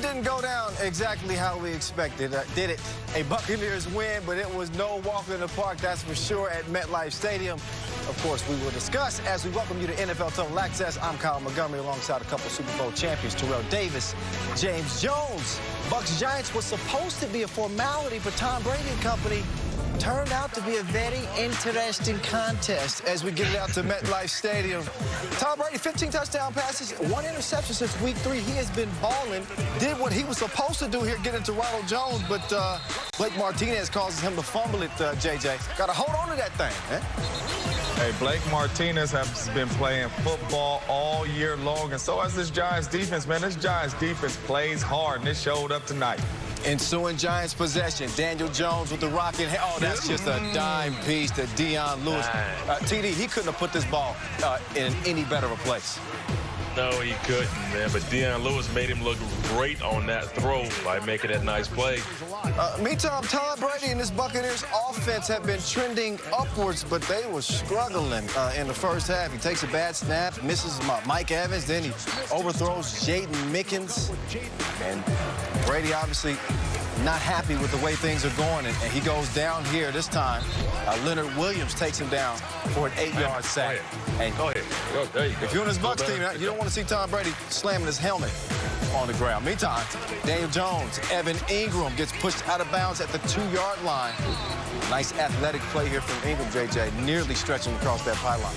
didn't go down exactly how we expected, did it? A Buccaneers win, but it was no walk in the park, that's for sure, at MetLife Stadium. Of course, we will discuss as we welcome you to NFL Total Access. I'm Kyle Montgomery alongside a couple Super Bowl champions, Terrell Davis, James Jones. Bucs-Giants was supposed to be a formality for Tom Brady and company. Turned out to be a very interesting contest as we get it out to MetLife Stadium. Tom Brady, 15 touchdown passes, 1 interception since week 3. He has been balling, did what he was supposed to do here, get into Ronald Jones, but Blake Martinez causes him to fumble it, JJ. Got to hold on to that thing, man. Hey, Blake Martinez has been playing football all year long, and so has this Giants defense, man. This Giants defense plays hard, and it showed up tonight. Ensuing Giants possession. Daniel Jones with the rock in hand. Oh, that's just a dime piece to Dion Lewis. TD, he couldn't have put this ball in any better of a place. No, he couldn't, man. But Dion Lewis made him look great on that throw by making that nice play. Meantime, Tom Brady and this Buccaneers offense have been trending upwards, but they were struggling in the first half. He takes a bad snap, misses Mike Evans, then he overthrows Jaden Mickens. And Brady obviously not happy with the way things are going, and he goes down here this time. Leonard Williams takes him down for an 8-yard sack. Go ahead. There you go. If you're on this Bucs team, you don't want to see Tom Brady slamming his helmet on the ground. Meantime, Daniel Jones, Evan Ingram gets pushed out of bounds at the 2-yard line. Nice athletic play here from Ingram, JJ, nearly stretching across that pylon.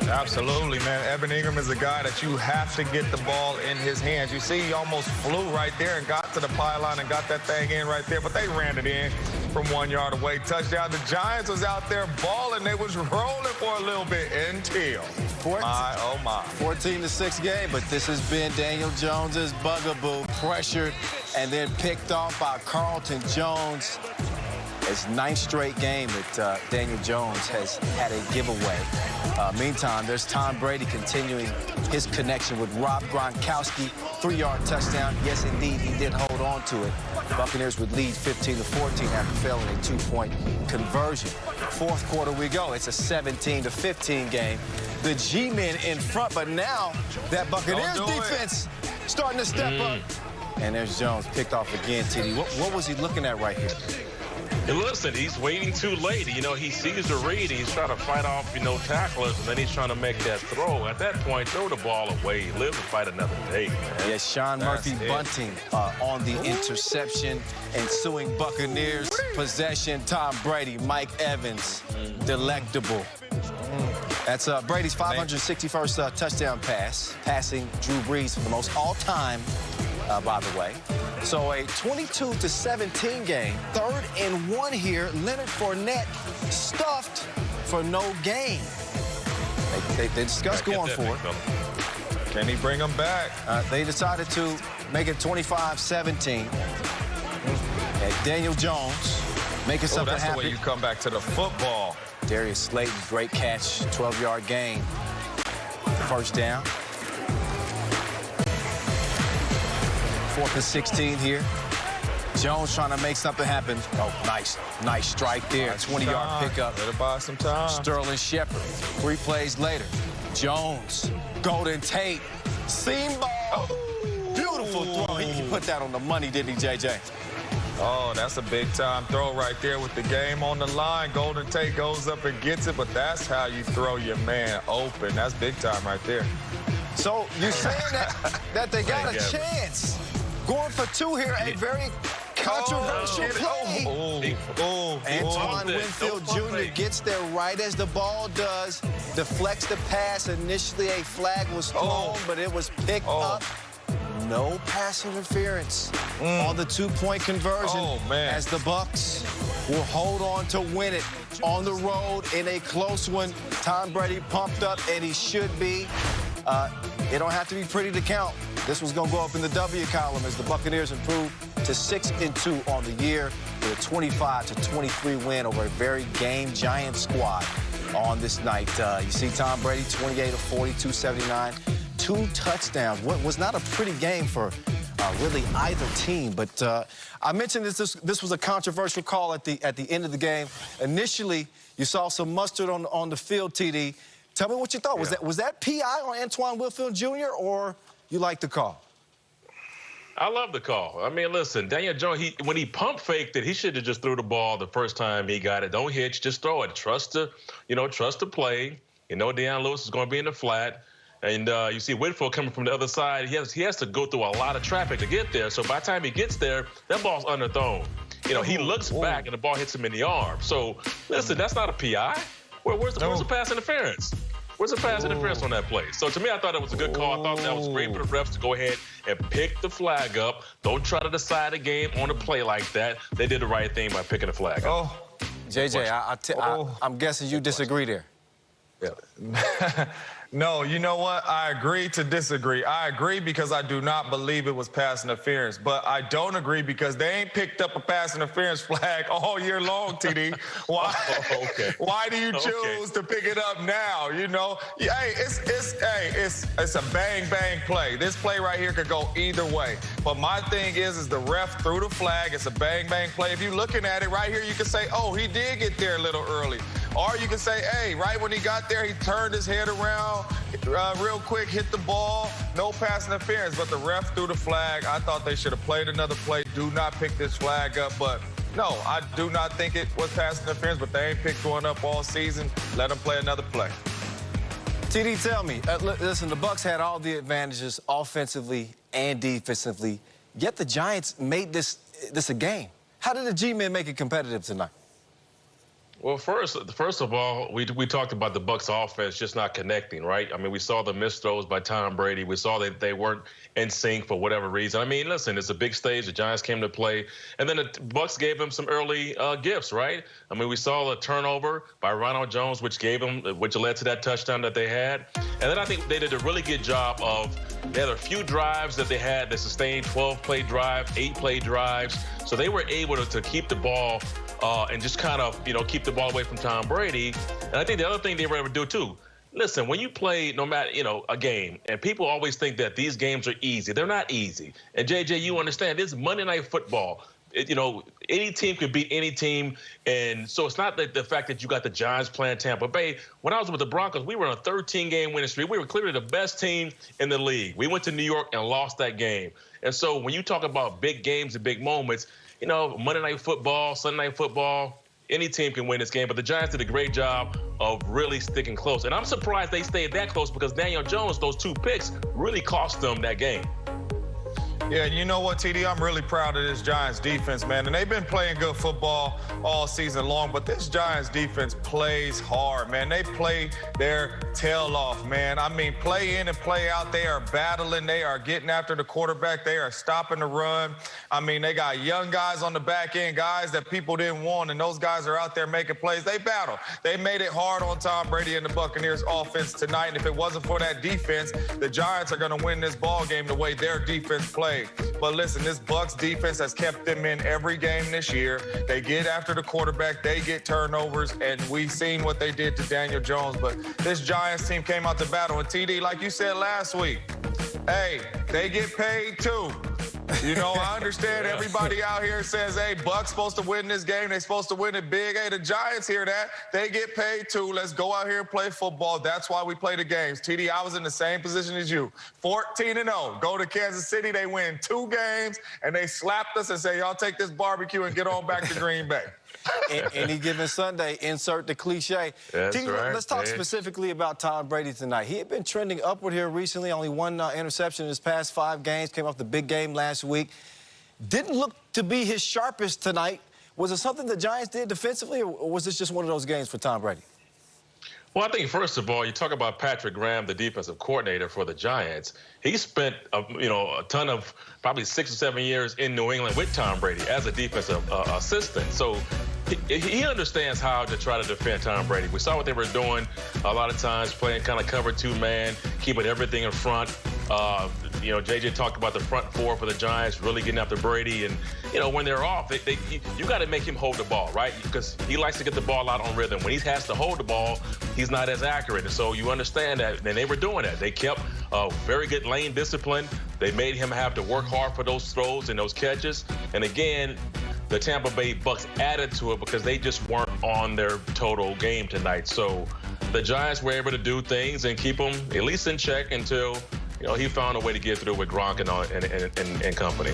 Absolutely, man. Evan Ingram is a guy that you have to get the ball in his hands. You see, he almost flew right there and got to the pylon and got that thing in right there, but they ran it in from 1 yard away. Touchdown. The Giants was out there balling. They was rolling for a little bit until, my, oh my. 14-6 game, but this has been Daniel Jones's bugaboo, pressured and then picked off by Carlton Jones. It's 9th straight game that Daniel Jones has had a giveaway. Meantime, there's Tom Brady continuing his connection with Rob Gronkowski. 3-yard touchdown. Yes, indeed, he did hold on to it. The Buccaneers would lead 15-14 after failing a 2-point conversion. Fourth quarter we go. It's a 17-15 game. The G-men in front, but now that Buccaneers defense starting to step up. And there's Jones picked off again, TD. What was he looking at right here? And listen, he's waiting too late. You know, he sees the read, he's trying to fight off, tacklers, and then he's trying to make that throw. At that point, throw the ball away. Live and fight another day, man. Yes, Sean Murphy Bunting on the interception. Ensuing Buccaneers possession. Tom Brady, Mike Evans, delectable. That's Brady's 561st touchdown pass, passing Drew Brees for the most all-time, by the way. So a 22-17 game, 3rd and 1 here. Leonard Fournette stuffed for no gain. They discussed going for it. Can he bring them back? They decided to make it 25-17. And Daniel Jones making something happen. That's the way you come back to the football. Darius Slayton, great catch, 12-yard gain. First down. 4th and 16 here. Jones trying to make something happen. Oh, nice strike there. 20-yard pickup. Better buy some time. Sterling Shepard. 3 plays later. Jones, Golden Tate, seam ball. Oh, beautiful throw. He put that on the money, didn't he, JJ? Oh, that's a big-time throw right there with the game on the line. Golden Tate goes up and gets it, but that's how you throw your man open. That's big time right there. So you're saying that they got a chance. Going for 2 here, a very controversial play. Antoine Winfield Jr. gets there right as the ball does, deflects the pass. Initially, a flag was thrown, but it was picked up. No pass interference on the 2-point conversion as the Bucs will hold on to win it on the road in a close one. Tom Brady pumped up, and he should be. It don't have to be pretty to count. This was going to go up in the W column as the Buccaneers improved to 6-2 on the year with a 25-23 win over a very game Giant squad on this night. You see Tom Brady, 28-40, 279, 2 touchdowns. What was not a pretty game for really either team, but I mentioned this was a controversial call at the end of the game. Initially, you saw some mustard on the field, TD. Tell me what you thought. Was that PI on Antoine Winfield Jr., or you like the call? I love the call. I mean, listen, Daniel Jones, when he pump faked it, he should have just threw the ball the first time he got it. Don't hitch, just throw it. Trust the play. Deion Lewis is going to be in the flat. And you see Whitfield coming from the other side. He has to go through a lot of traffic to get there. So by the time he gets there, that ball's underthrown. He looks back and the ball hits him in the arm. So, listen, that's not a PI. Where's the pass interference? Where's the pass interference on that play? So, to me, I thought it was a good call. I thought that was great for the refs to go ahead and pick the flag up. Don't try to decide a game on a play like that. They did the right thing by picking the flag up. JJ, I'm guessing you disagree there. Yeah. No, you know what? I agree to disagree. I agree because I do not believe it was pass interference, but I don't agree because they ain't picked up a pass interference flag all year long, TD. Why? Why do you choose to pick it up now? Hey, it's a bang bang play. This play right here could go either way. But my thing is the ref threw the flag. It's a bang bang play. If you're looking at it right here, you can say, oh, he did get there a little early. Or you can say, hey, right when he got there, he turned his head around real quick, hit the ball, no pass interference. But the ref threw the flag. I thought they should have played another play. Do not pick this flag up. But, no, I do not think it was pass interference, but they ain't picked one up all season. Let them play another play. TD, tell me, listen, the Bucs had all the advantages offensively and defensively, yet the Giants made this a game. How did the G-men make it competitive tonight? Well, first of all, we talked about the Bucs offense just not connecting, right? I mean, we saw the missed throws by Tom Brady. We saw that they weren't in sync for whatever reason. I mean, listen, it's a big stage. The Giants came to play, and then the Bucs gave them some early gifts, right? I mean, we saw a turnover by Ronald Jones, which led to that touchdown that they had. And then I think they did a really good job they had a few drives that they had that sustained 12-play drives, 8-play drives. So they were able to keep the ball and just kind of, keep the ball away from Tom Brady. And I think the other thing they were able to do, too, listen, when you play a game, and people always think that these games are easy. They're not easy. And, JJ, you understand, this is Monday Night Football. Any team could beat any team. And so it's not the fact that you got the Giants playing Tampa Bay. When I was with the Broncos, we were on a 13-game winning streak. We were clearly the best team in the league. We went to New York and lost that game. And so when you talk about big games and big moments, Monday Night Football, Sunday Night Football, any team can win this game. But the Giants did a great job of really sticking close. And I'm surprised they stayed that close because Daniel Jones, those 2 picks, really cost them that game. Yeah, and you know what, TD? I'm really proud of this Giants defense, man. And they've been playing good football all season long, but this Giants defense plays hard, man. They play their tail off, man. I mean, play in and play out. They are battling. They are getting after the quarterback. They are stopping the run. I mean, they got young guys on the back end, guys that people didn't want, and those guys are out there making plays. They battle. They made it hard on Tom Brady and the Buccaneers offense tonight, and if it wasn't for that defense, the Giants are going to win this ball game the way their defense played. But listen, this Bucs defense has kept them in every game this year. They get after the quarterback, they get turnovers, and we've seen what they did to Daniel Jones. But this Giants team came out to battle. And TD, like you said last week, hey, they get paid too. I understand everybody out here says, hey, Bucs supposed to win this game. They're supposed to win it big. Hey, the Giants hear that. They get paid too. Let's go out here and play football. That's why we play the games. TD, I was in the same position as you. 14-0. Go to Kansas City. They win 2 games, and they slapped us and say, y'all take this barbecue and get on back to Green Bay. Any given Sunday, insert the cliche. That's right. Let's talk specifically about Tom Brady tonight. He had been trending upward here recently. Only 1 interception in his past 5 games. Came off the big game last week. Didn't look to be his sharpest tonight. Was it something the Giants did defensively, or was this just one of those games for Tom Brady? Well, I think, first of all, you talk about Patrick Graham, the defensive coordinator for the Giants. He spent, a ton of probably 6 or 7 years in New England with Tom Brady as a defensive assistant. So he understands how to try to defend Tom Brady. We saw what they were doing a lot of times, playing kind of cover 2-man, keeping everything in front. JJ talked about the front 4 for the Giants, really getting after Brady. And, when they're off, you got to make him hold the ball, right? Because he likes to get the ball out on rhythm. When he has to hold the ball, he's not as accurate. And so you understand that. And they were doing that. They kept very good lane discipline. They made him have to work hard for those throws and those catches. And again, the Tampa Bay Bucs added to it because they just weren't on their total game tonight. So the Giants were able to do things and keep them at least in check until he found a way to get through with Gronk and company.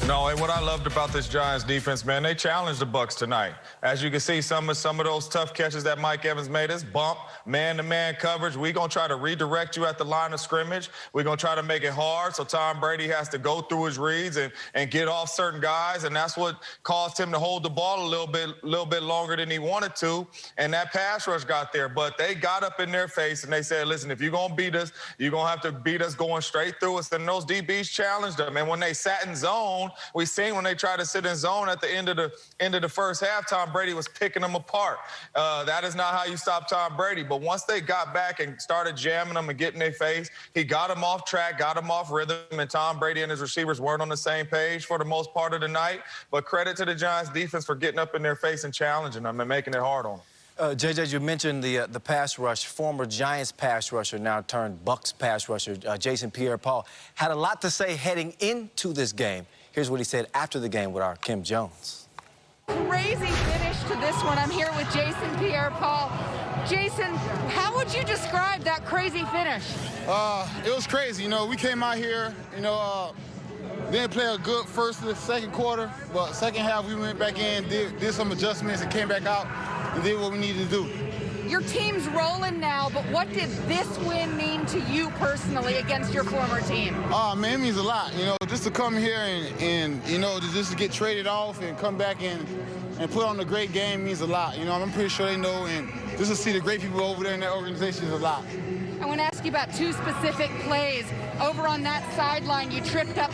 No, and what I loved about this Giants defense, man, they challenged the Bucs tonight. As you can see, some of those tough catches that Mike Evans made us bump, man-to-man coverage. We're going to try to redirect you at the line of scrimmage. We're going to try to make it hard so Tom Brady has to go through his reads and get off certain guys, and that's what caused him to hold the ball a little bit longer than he wanted to, and that pass rush got there. But they got up in their face, and they said, listen, if you're going to beat us, you're going to have to beat us going straight through us. And those DBs challenged them, and when they sat in zone, we seen when they tried to sit in zone at the end of the first half, Tom Brady was picking them apart. That is not how you stop Tom Brady. But once they got back and started jamming them and getting their face, he got them off track, got them off rhythm, and Tom Brady and his receivers weren't on the same page for the most part of the night. But credit to the Giants defense for getting up in their face and challenging them and making it hard on them. JJ, you mentioned the pass rush. Former Giants pass rusher, now turned Bucs pass rusher, Jason Pierre-Paul, had a lot to say heading into this game. Here's what he said after the game with our Kim Jones. Crazy finish to this one. I'm here with Jason Pierre-Paul. Jason, how would you describe that crazy finish? It was crazy. We came out here, didn't play a good first to the second quarter, but second half we went back in, did some adjustments and came back out and did what we needed to do. Your team's rolling now, but what did this win mean to you personally against your former team? Man, it means a lot. Just to come here and just to get traded off and come back and put on a great game means a lot. I'm pretty sure they know, and just to see the great people over there in that organization is a lot. I want to ask you about two specific plays. Over on that sideline, you tripped up